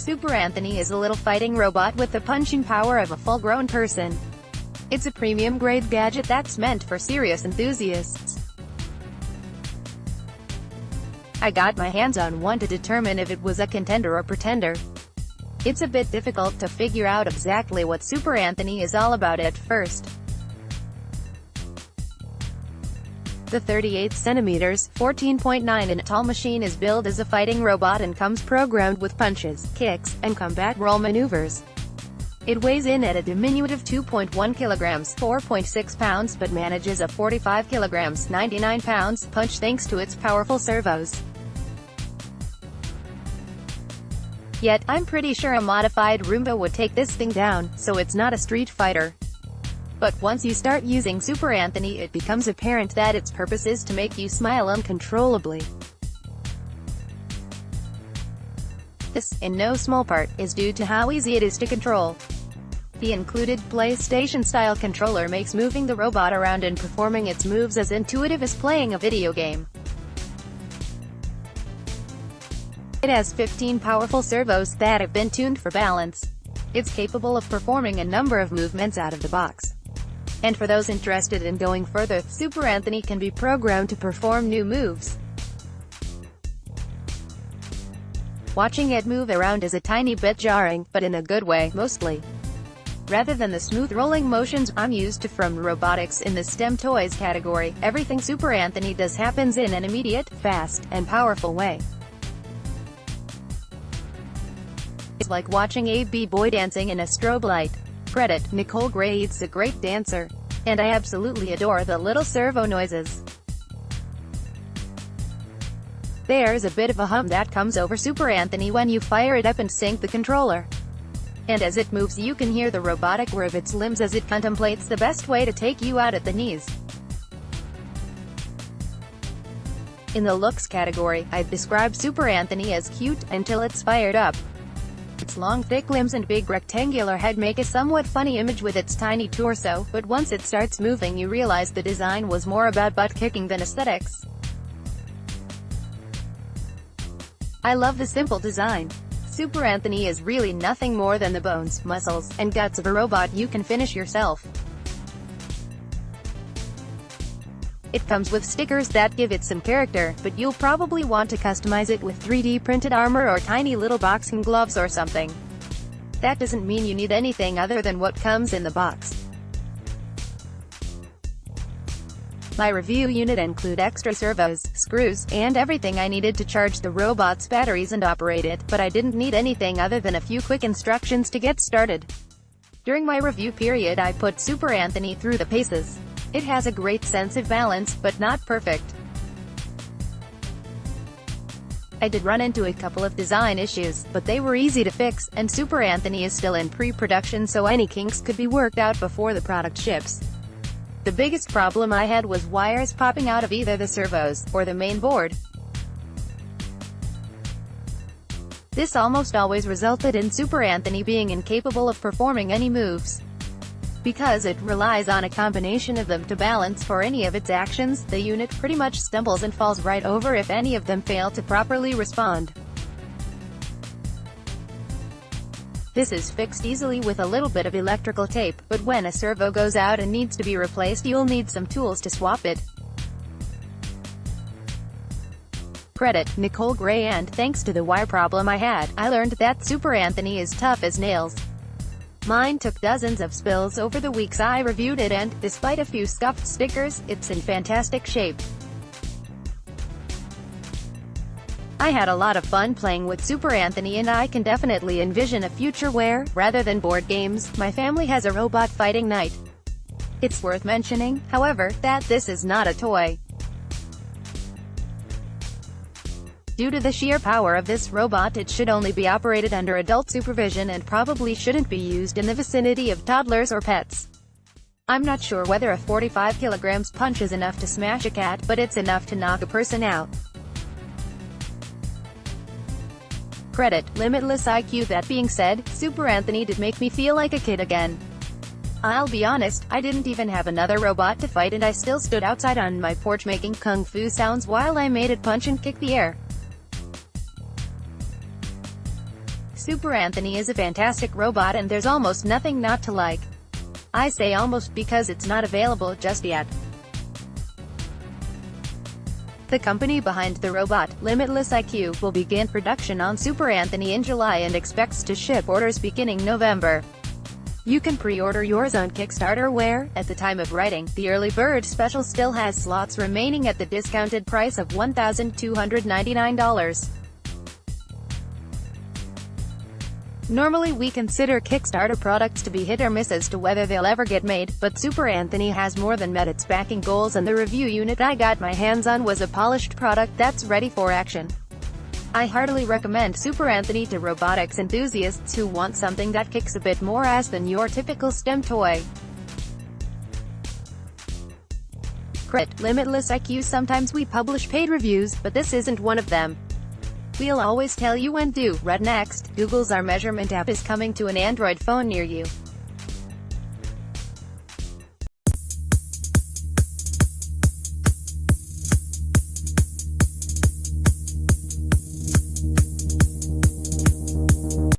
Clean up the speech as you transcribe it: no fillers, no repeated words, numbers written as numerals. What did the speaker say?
Super Anthony is a little fighting robot with the punching power of a full-grown person. It's a premium-grade gadget that's meant for serious enthusiasts. I got my hands on one to determine if it was a contender or pretender. It's a bit difficult to figure out exactly what Super Anthony is all about at first. The 38 cm, 14.9 in tall machine is billed as a fighting robot and comes programmed with punches, kicks, and combat roll maneuvers. It weighs in at a diminutive 2.1 kilograms, 4.6 pounds, but manages a 45 kilograms, 99 pounds punch thanks to its powerful servos. Yet, I'm pretty sure a modified Roomba would take this thing down, so it's not a street fighter. But once you start using Super Anthony, it becomes apparent that its purpose is to make you smile uncontrollably. This, in no small part, is due to how easy it is to control. The included PlayStation-style controller makes moving the robot around and performing its moves as intuitive as playing a video game. It has 15 powerful servos that have been tuned for balance. It's capable of performing a number of movements out of the box. And for those interested in going further, Super Anthony can be programmed to perform new moves. Watching it move around is a tiny bit jarring, but in a good way, mostly. Rather than the smooth rolling motions I'm used to from robotics in the STEM toys category, everything Super Anthony does happens in an immediate, fast, and powerful way. It's like watching a b-boy dancing in a strobe light. Credit, Nicole Gray. It's a great dancer. And I absolutely adore the little servo noises. There's a bit of a hum that comes over Super Anthony when you fire it up and sync the controller. And as it moves you can hear the robotic whir of its limbs as it contemplates the best way to take you out at the knees. In the looks category, I'd describe Super Anthony as cute, until it's fired up. Its long thick limbs and big rectangular head make a somewhat funny image with its tiny torso, but once it starts moving you realize the design was more about butt-kicking than aesthetics. I love the simple design. Super Anthony is really nothing more than the bones, muscles, and guts of a robot you can finish yourself. It comes with stickers that give it some character, but you'll probably want to customize it with 3D printed armor or tiny little boxing gloves or something. That doesn't mean you need anything other than what comes in the box. My review unit include extra servos, screws, and everything I needed to charge the robot's batteries and operate it, but I didn't need anything other than a few quick instructions to get started. During my review period I put Super Anthony through the paces. It has a great sense of balance, but not perfect. I did run into a couple of design issues, but they were easy to fix, and Super Anthony is still in pre-production so any kinks could be worked out before the product ships. The biggest problem I had was wires popping out of either the servos, or the main board. This almost always resulted in Super Anthony being incapable of performing any moves. Because it relies on a combination of them to balance for any of its actions, the unit pretty much stumbles and falls right over if any of them fail to properly respond. This is fixed easily with a little bit of electrical tape, but when a servo goes out and needs to be replaced you'll need some tools to swap it. Credit, Nicole Gray. And thanks to the wire problem I had, I learned that Super Anthony is tough as nails. Mine took dozens of spills over the weeks I reviewed it and, despite a few scuffed stickers, it's in fantastic shape. I had a lot of fun playing with Super Anthony and I can definitely envision a future where, rather than board games, my family has a robot fighting night. It's worth mentioning, however, that this is not a toy. Due to the sheer power of this robot it should only be operated under adult supervision and probably shouldn't be used in the vicinity of toddlers or pets. I'm not sure whether a 45 kilograms punch is enough to smash a cat, but it's enough to knock a person out. Credit, Limitless IQ. That being said, Super Anthony did make me feel like a kid again. I'll be honest, I didn't even have another robot to fight and I still stood outside on my porch making kung fu sounds while I made it punch and kick the air. Super Anthony is a fantastic robot and there's almost nothing not to like. I say almost because it's not available just yet. The company behind the robot, Limitless IQ, will begin production on Super Anthony in July and expects to ship orders beginning November. You can pre-order yours on Kickstarter where, at the time of writing, the early bird special still has slots remaining at the discounted price of $1,299. Normally we consider Kickstarter products to be hit or miss as to whether they'll ever get made, but Super Anthony has more than met its backing goals and the review unit I got my hands on was a polished product that's ready for action. I heartily recommend Super Anthony to robotics enthusiasts who want something that kicks a bit more ass than your typical STEM toy. Limitless IQ. Sometimes we publish paid reviews, but this isn't one of them. We'll always tell you when to. Next, Google's Our Measurement app is coming to an Android phone near you.